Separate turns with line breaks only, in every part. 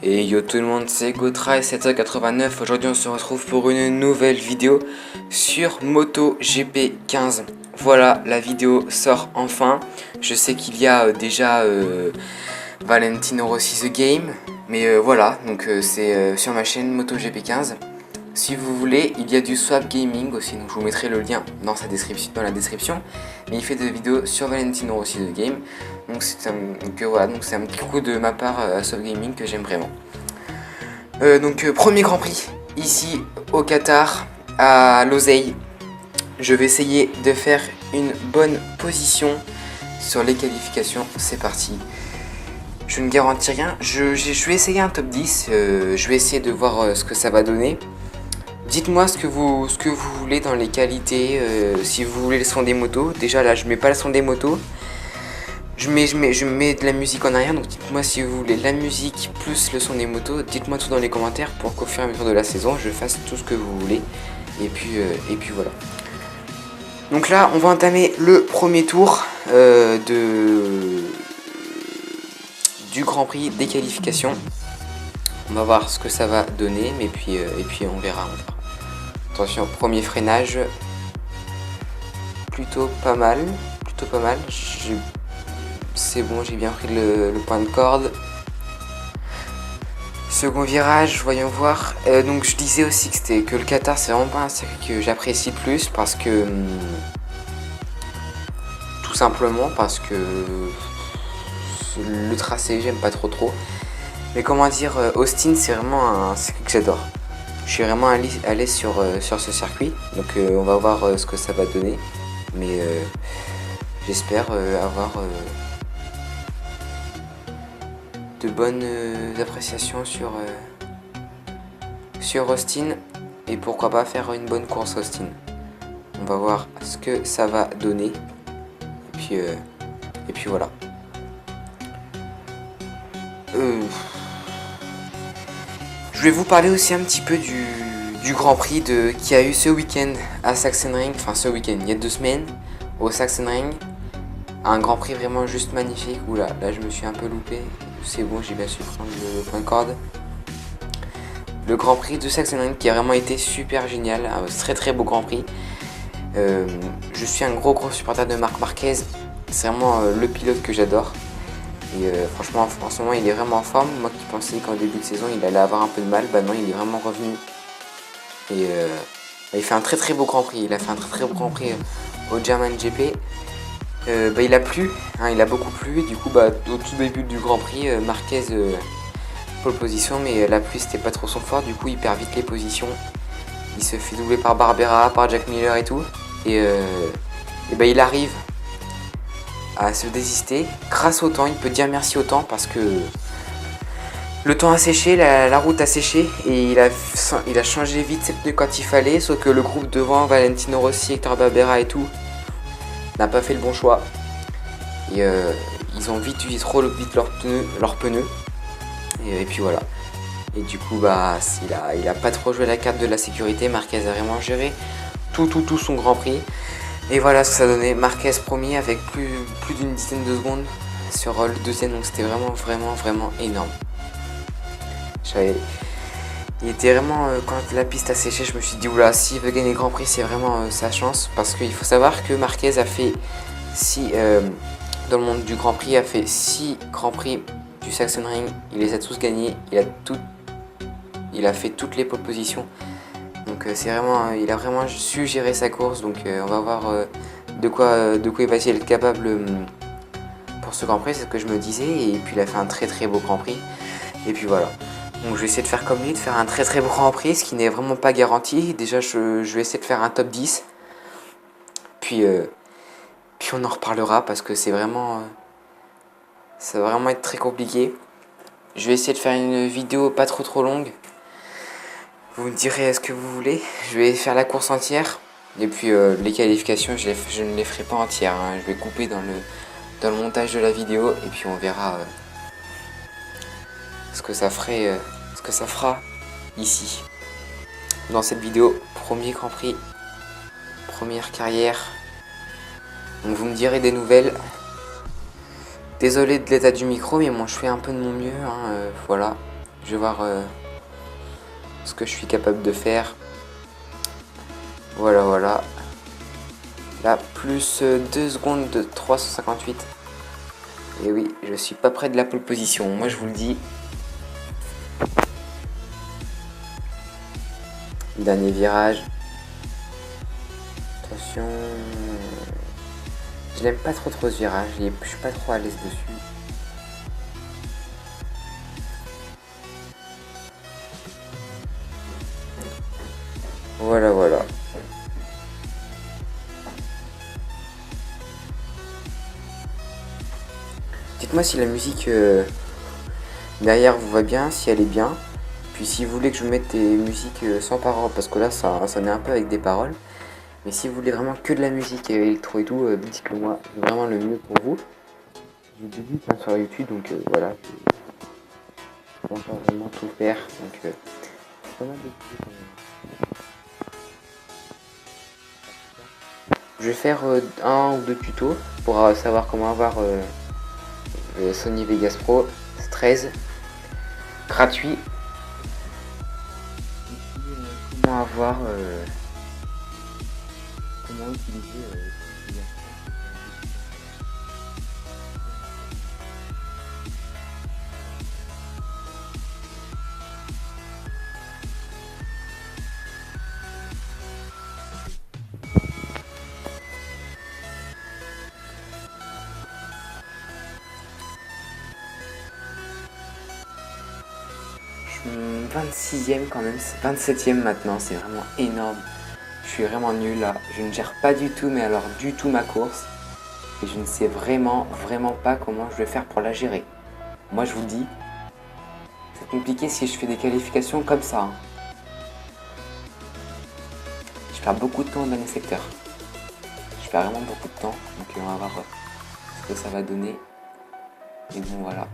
Et yo tout le monde, c'est Gotry789. Aujourd'hui on se retrouve pour une nouvelle vidéo sur Moto GP15. Voilà, la vidéo sort enfin. Je sais qu'il y a déjà Valentino Rossi The Game. Mais voilà, donc c'est sur ma chaîne Moto GP15. Si vous voulez, il y a du Swap Gaming aussi, donc je vous mettrai le lien dans la description. Mais il fait des vidéos sur Valentino Rossi The Game. Donc c'est un petit coup de ma part à Swap Gaming que j'aime vraiment. Premier Grand Prix, ici au Qatar, à Losail. Je vais essayer de faire une bonne position sur les qualifications. C'est parti. Je ne garantis rien. Je vais essayer un top 10. Je vais essayer de voir ce que ça va donner. Dites-moi ce que vous voulez dans les qualités, si vous voulez le son des motos. Déjà là je mets pas le son des motos. Je mets de la musique en arrière, donc dites-moi si vous voulez la musique plus le son des motos. Dites-moi tout dans les commentaires pour qu'au fur et à mesure de la saison je fasse tout ce que vous voulez. Et puis voilà. Donc là on va entamer le premier tour du Grand Prix des qualifications. On va voir ce que ça va donner, mais puis on verra. Attention, premier freinage, plutôt pas mal. C'est bon, j'ai bien pris le point de corde. Second virage, voyons voir. Donc je disais aussi que le Qatar c'est vraiment pas un circuit que j'apprécie le plus parce que tout simplement parce que le tracé j'aime pas trop. Mais comment dire, Austin c'est vraiment un circuit que j'adore. Je suis vraiment à l'aise sur ce circuit, donc on va voir ce que ça va donner. Mais j'espère avoir de bonnes appréciations sur Austin. Et pourquoi pas faire une bonne course Austin. On va voir ce que ça va donner. Et puis voilà. Je vais vous parler aussi un petit peu du Grand Prix qui a eu ce week-end à Sachsenring, enfin ce week-end, il y a 2 semaines, au Sachsenring. Un Grand Prix vraiment juste magnifique. Oula, là je me suis un peu loupé, c'est bon, j'ai bien su prendre le point de corde. Le Grand Prix de Sachsenring qui a vraiment été super génial, un très beau Grand Prix. Je suis un gros supporter de Marc Marquez, c'est vraiment le pilote que j'adore. Et franchement, en ce moment, il est vraiment en forme. Moi qui pensais qu'en début de saison, il allait avoir un peu de mal, bah non, il est vraiment revenu. Et il fait un très beau Grand Prix. Il a fait un très beau Grand Prix au German GP. Il a plu, hein, il a beaucoup plu. Et du coup, au tout début du Grand Prix, Marquez pole position, mais la pluie, c'était pas trop son fort. Du coup, il perd vite les positions. Il se fait doubler par Barbera, par Jack Miller et tout. Et il arrive à se désister grâce au temps. Il peut dire merci au temps parce que le temps a séché, la route a séché et il a changé vite ses pneus quand il fallait, sauf que le groupe devant, Valentino Rossi, Hector Barbera et tout, n'a pas fait le bon choix et ils ont vite leurs pneus et puis voilà. Et du coup il a pas trop joué la carte de la sécurité. Marquez a vraiment géré tout son Grand Prix. Et voilà ce que ça donnait. Marquez premier avec plus d'une dizaine de secondes sur le deuxième, donc c'était vraiment énorme. Il était vraiment, quand la piste a séché, je me suis dit oula, s'il veut gagner le Grand Prix, c'est vraiment sa chance. Parce qu'il faut savoir que Marquez a fait dans le monde du Grand Prix, a fait 6 Grands Prix du Sachsenring. Il les a tous gagnés, il a fait toutes les pole positions. Donc il a vraiment su gérer sa course, donc on va voir de quoi il va être capable pour ce Grand Prix, c'est ce que je me disais. Et puis il a fait un très beau Grand Prix, et puis voilà. Donc je vais essayer de faire comme lui, de faire un très beau Grand Prix, ce qui n'est vraiment pas garanti. Déjà je vais essayer de faire un top 10, puis on en reparlera parce que ça va vraiment être très compliqué. Je vais essayer de faire une vidéo pas trop longue. Vous me direz ce que vous voulez. Je vais faire la course entière. Et puis les qualifications, je ne les ferai pas entières, hein. Je vais couper dans le montage de la vidéo. Et puis on verra ce que ça fera ici. Dans cette vidéo, premier Grand Prix, première carrière. Donc vous me direz des nouvelles. Désolé de l'état du micro, mais moi je fais un peu de mon mieux, hein, voilà. Je vais voir ce que je suis capable de faire. Voilà, voilà. Là, plus 2 secondes de 358. Et oui, je suis pas près de la pole position. Moi, je vous le dis. Dernier virage. Attention. Je n'aime pas trop ce virage. Je suis pas trop à l'aise dessus. Voilà, voilà. Dites-moi si la musique derrière vous va bien, si elle est bien. Puis si vous voulez que je mette des musiques sans paroles, parce que là ça est un peu avec des paroles. Mais si vous voulez vraiment que de la musique électro et tout, dites-le moi, c'est vraiment le mieux pour vous. J'ai des vues sur YouTube, donc voilà, je peux pas vraiment tout faire. Donc pas mal de trucs, je vais faire un ou deux tutos pour savoir comment avoir le Sony Vegas Pro 13 gratuit. Comment avoir comment utiliser je suis 26ème quand même, 27ème maintenant, c'est vraiment énorme. Je suis vraiment nul là, je ne gère pas du tout, mais alors du tout ma course. Et je ne sais vraiment pas comment je vais faire pour la gérer. Moi je vous le dis, c'est compliqué si je fais des qualifications comme ça. Hein. Je perds beaucoup de temps dans les secteurs. Je perds vraiment beaucoup de temps, donc on va voir ce que ça va donner. Et bon voilà.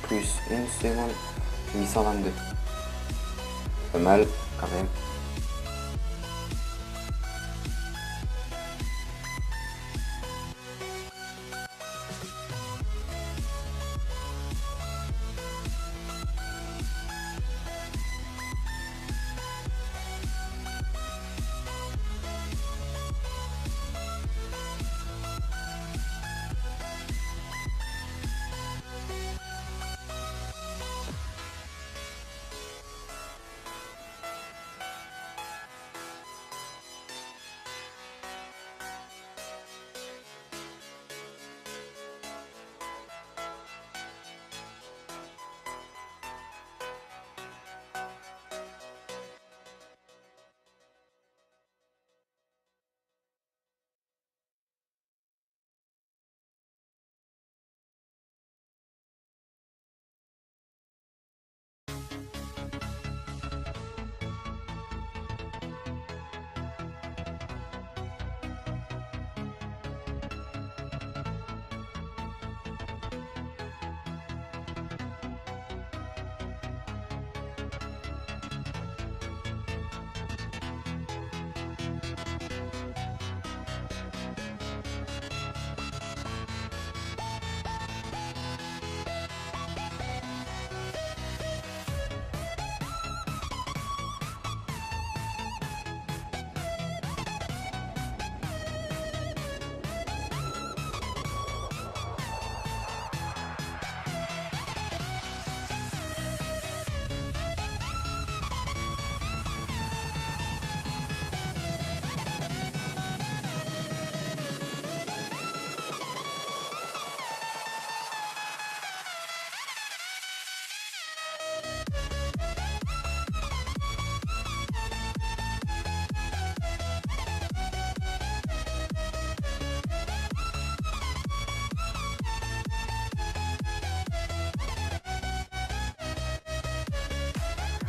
Plus 1 seconde, 822. Pas mal quand même.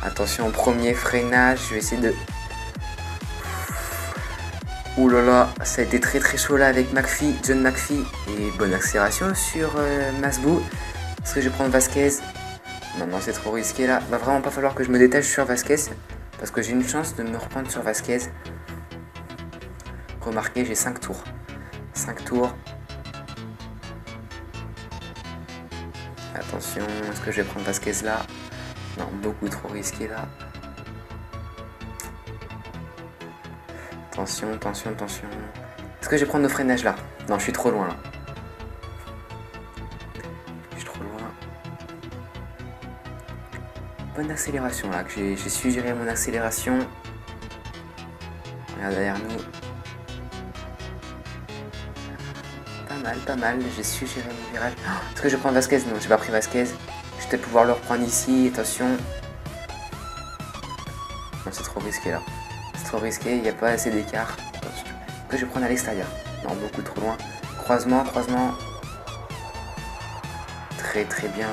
Attention, premier freinage, je vais essayer de... Ouh là là, ça a été très chaud là avec McPhee, John McPhee. Et bonne accélération sur Masbou. Est-ce que je vais prendre Vasquez? Non, c'est trop risqué là. Va vraiment pas falloir que je me détache sur Vasquez. Parce que j'ai une chance de me reprendre sur Vasquez. Remarquez, j'ai 5 tours. 5 tours. Attention, est-ce que je vais prendre Vasquez là? Non, beaucoup trop risqué là. Attention, attention, attention. Est-ce que je vais prendre le freinage là? Non, je suis trop loin là. Je suis trop loin. Bonne accélération là, que j'ai su gérer mon accélération. Regarde derrière nous. Pas mal, j'ai su gérer mon virage. Oh, est-ce que je prends Vasquez? Non, j'ai pas pris Vasquez. Je vais peut-être pouvoir le reprendre ici, attention. Non, c'est trop risqué là. C'est trop risqué, il n'y a pas assez d'écart. Est-ce que je vais prendre à l'extérieur? Non, beaucoup trop loin. Croisement, croisement. Très bien.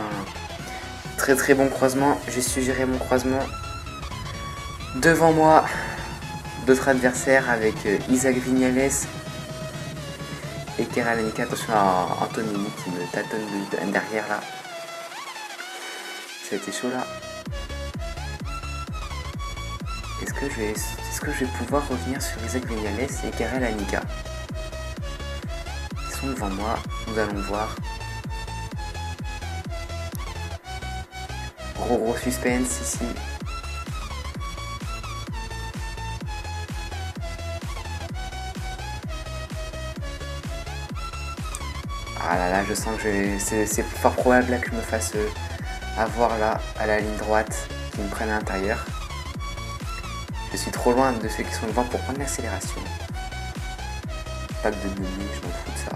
Très bon croisement. J'ai su gérer mon croisement. Devant moi, d'autres adversaires avec Isaac Viñales et Keral Anika. Attention à Antonini qui me tâtonne derrière là. Ça a été chaud là. Est-ce que je vais pouvoir revenir sur Isaac Viñales et Keral Anika? Ils sont devant moi, nous allons voir. Gros suspense ici. Ah là, je sens que c'est fort probable là, que je me fasse avoir là à la ligne droite, qui me prenne à l'intérieur. Je suis trop loin de ceux qui sont devant pour prendre l'accélération. Pas de données, je m'en fous de ça.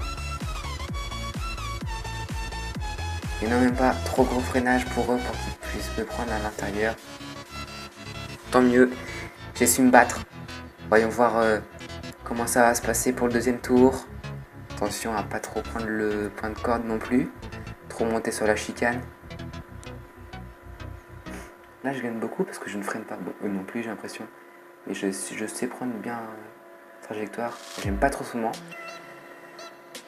Et non, même pas trop gros freinage pour eux pour qu'ils puissent me prendre à l'intérieur. Tant mieux, j'ai su me battre. Voyons voir comment ça va se passer pour le deuxième tour. Attention à pas trop prendre le point de corde non plus. Trop monter sur la chicane. Là je gagne beaucoup parce que je ne freine pas non plus, j'ai l'impression. Mais je sais prendre bien la trajectoire. J'aime pas trop ce moment.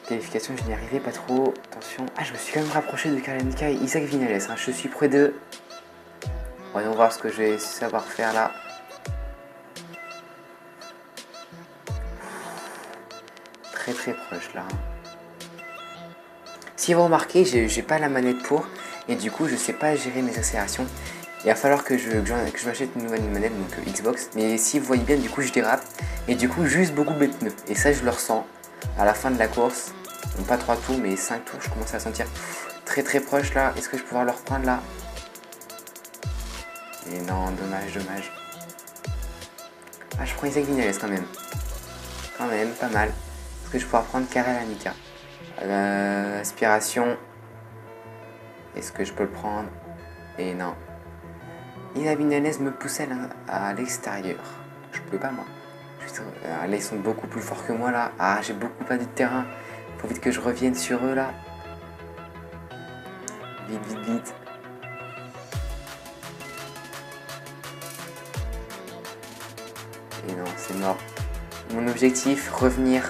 Qualification, je n'y arrivais pas trop. Attention. Ah, je me suis quand même rapproché de Keral Anika et Isaac Viñales. Hein. Je suis près d'eux. Voyons voir ce que je vais savoir faire là. Très proche là. Si vous remarquez, j'ai pas la manette pour. Et du coup, je sais pas gérer mes accélérations. Il va falloir que je m'achète une nouvelle manette, donc Xbox. Mais si vous voyez bien, du coup, je dérape. Et du coup, juste beaucoup de pneus. Et ça, je le ressens à la fin de la course. Donc pas 3 tours, mais 5 tours, je commence à sentir très proche là. Est-ce que je vais pouvoir le reprendre là? Et non, dommage. Ah, je prends Isaac Viñales quand même. Quand même, pas mal. Est-ce que je vais pouvoir prendre Keral Anika? Aspiration. Est-ce que je peux le prendre? Et non. Isaac Viñales me poussait à l'extérieur. Je peux pas moi. Là, ils sont beaucoup plus forts que moi là. Ah, j'ai beaucoup perdu de terrain. Faut vite que je revienne sur eux là. Vite. Et non, c'est mort. Mon objectif, revenir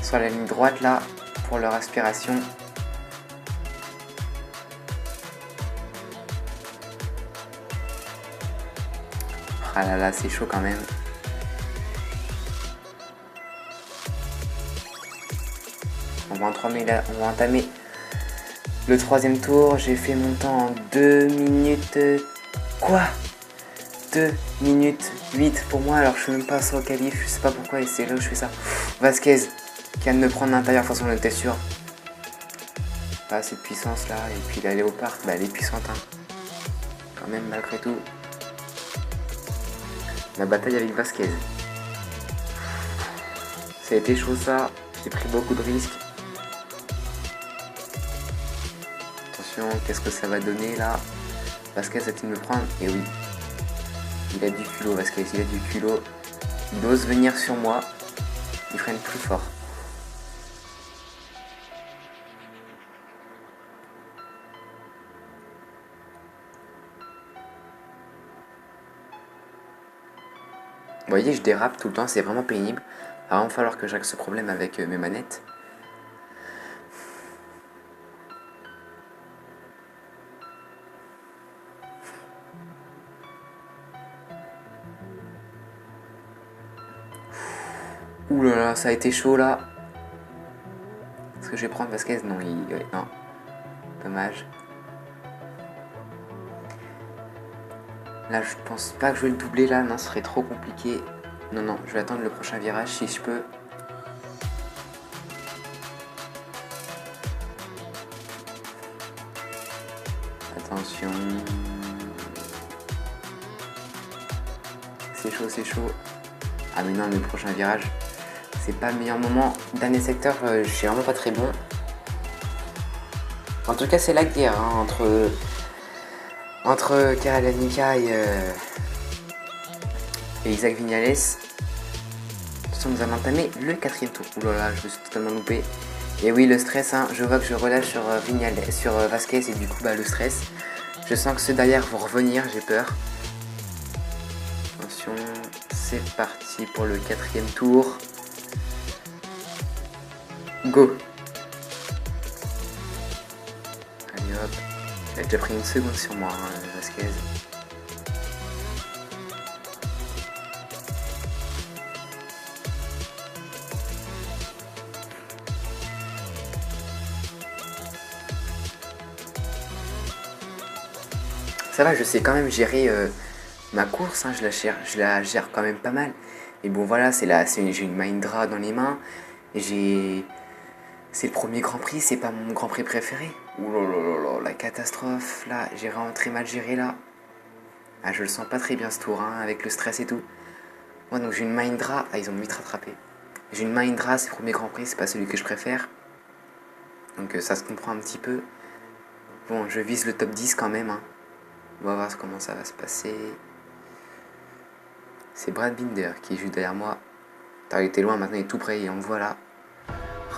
sur la ligne droite là pour leur aspiration. Ah là, c'est chaud quand même. On va entamer le troisième tour. J'ai fait mon temps en 2 minutes... Quoi? 2 minutes 8 pour moi, alors je suis même pas sur le qualif, je sais pas pourquoi et c'est là où je fais ça. Vasquez qui vient de me prendre l'intérieur, de toute façon on était sûr. Pas assez de puissance là, et puis la Léopard, elle est puissante hein. Quand même malgré tout. La bataille avec Vasquez. Ça a été chaud ça, j'ai pris beaucoup de risques. Attention, qu'est-ce que ça va donner là? Vasquez va-t-il me prendre? Et oui. Il a du culot Vasquez, il a du culot. Il ose venir sur moi. Il freine plus fort. Vous voyez, je dérape tout le temps, c'est vraiment pénible. Alors, il va falloir que je règle ce problème avec mes manettes. Ouh là là, ça a été chaud là. Est-ce que je vais prendre Vasquez? Non, non. Dommage. Là, je pense pas que je vais le doubler là, non, ce serait trop compliqué. Non, non, je vais attendre le prochain virage si je peux. Attention. C'est chaud, c'est chaud. Ah mais non, le prochain virage, c'est pas le meilleur moment. Dernier secteur, je suis vraiment pas très bon. En tout cas, c'est la guerre hein, entre Karel Anika et Isaac Viñales. De toute façon, nous allons entamer le 4e tour. Ouh là là, je me suis totalement loupé. Et oui, le stress, hein, je vois que je relâche sur Viñales, sur Vasquez et du coup, bah, le stress. Je sens que ceux derrière vont revenir, j'ai peur. Attention, c'est parti pour le 4e tour. Go! Allez hop, il a déjà pris une seconde sur moi, hein, Vasquez. Ça va, je sais quand même gérer ma course, hein, je la gère quand même pas mal. Et bon voilà, j'ai une Mahindra dans les mains. C'est le premier Grand Prix, c'est pas mon Grand Prix préféré. Ouh là là là là, la catastrophe, là, j'ai vraiment très mal géré là. Ah, je le sens pas très bien ce tour, hein, avec le stress et tout. Moi donc j'ai une Mahindra, ah ils ont vite rattrapé. J'ai une Mahindra, c'est le premier Grand Prix, c'est pas celui que je préfère. Donc ça se comprend un petit peu. Bon, je vise le top 10 quand même, hein. On va voir comment ça va se passer. C'est Brad Binder qui est juste derrière moi. Il était loin, maintenant il est tout près et on le voit là.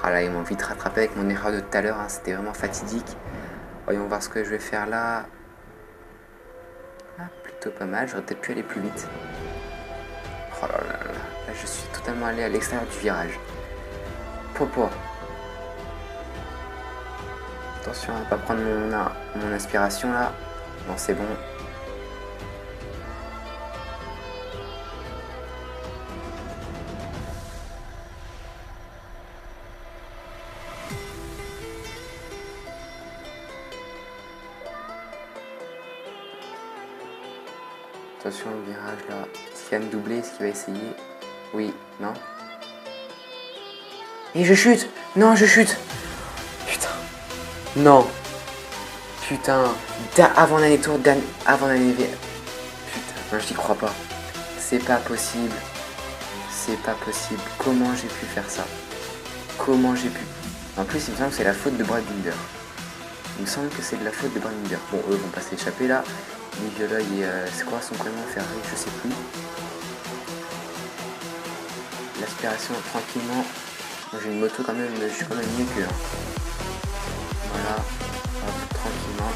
Ah là, ils m'ont vite rattrapé avec mon erreur de tout à l'heure, hein, c'était vraiment fatidique. Voyons voir ce que je vais faire là. Ah, plutôt pas mal, j'aurais peut-être pu aller plus vite. Oh là là là, là je suis totalement allé à l'extérieur du virage. Popo. Attention à ne pas prendre mon inspiration là. Non, c'est bon. Attention au virage là. Est-ce qu'il va me doubler? Est-ce qu'il va essayer? Oui, non. Et je chute! Non, je chute! Putain. Non. Putain. Avant dernier tour, avant dernier. Putain, non, j'y crois pas. C'est pas possible. C'est pas possible. Comment j'ai pu faire ça? Comment j'ai pu? En plus, il me semble que c'est la faute de Brad Binder. Il me semble que c'est de la faute de Brad Binder. Bon, eux vont pas s'échapper là. Niviola et c'est quoi son prénom? Ferrari, je sais plus. L'aspiration tranquillement. Moi j'ai une moto quand même, je suis quand même mieux que. Voilà, hop, tranquillement.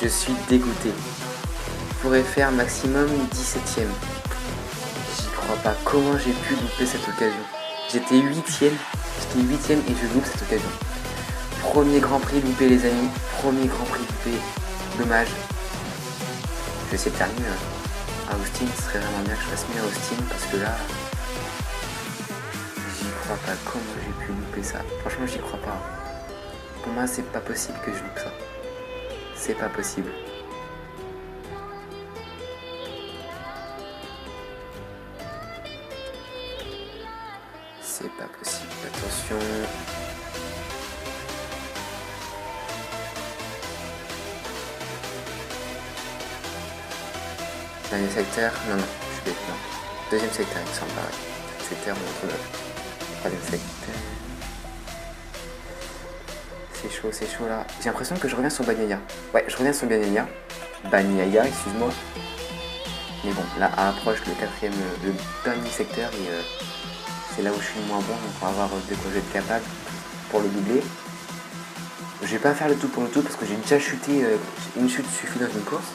Je suis dégoûté. Je pourrais faire maximum 17ème. J'y crois pas. Comment j'ai pu louper cette occasion? J'étais 8ème et je loupe cette occasion. Premier Grand Prix loupé les amis. Premier Grand Prix loupé. Dommage. Je vais essayer de faire mieux. À Austin, ce serait vraiment bien que je fasse mieux à Austin parce que là, j'y crois pas. Comment j'ai pu louper ça? Franchement, j'y crois pas. Pour moi, c'est pas possible que je loupe ça. C'est pas possible. C'est pas possible. Attention. Dernier secteur, non, je suis bête, non. Deuxième secteur, il me semble, pareil. Secteur, on retrouve le troisième secteur. C'est chaud là. J'ai l'impression que je reviens sur Bagnaia. Ouais, je reviens sur Bagnaia. Bagnaia, excuse-moi. Mais bon, là, à approche le dernier secteur, et c'est là où je suis le moins bon, donc on va voir de quoi je vais être capable pour le doubler. Je vais pas faire le tout pour le tout parce que j'ai déjà chuté, une chute suffit dans une course.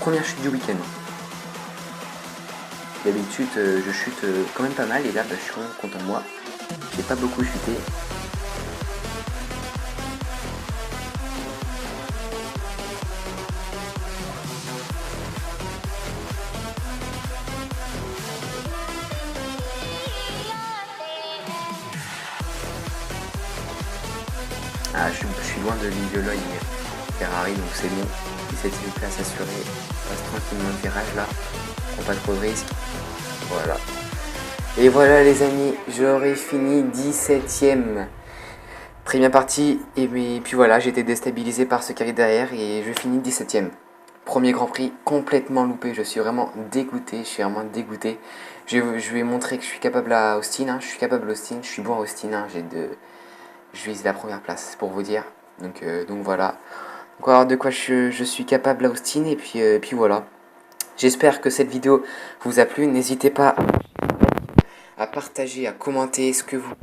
Première chute du week-end. D'habitude, je chute quand même pas mal et là, bah, je suis vraiment content de moi. J'ai pas beaucoup chuté. Ah, je suis loin de Niviola et Ferrari, donc c'est bon. 17ème place assurée. On passe tranquillement le virage là. On prend pas trop de risques. Voilà. Et voilà les amis, j'aurais fini 17ème. Très bien parti. Et puis voilà, j'ai été déstabilisé par ce carré derrière et je finis 17ème. Premier Grand Prix complètement loupé, je suis vraiment dégoûté, Je vais montrer que je suis capable à Austin, je suis capable à Austin, je suis bon à Austin, je vise la première place pour vous dire. Donc voilà, donc alors de quoi je suis capable à Austin puis voilà. J'espère que cette vidéo vous a plu, n'hésitez pas à partager, à commenter ce que vous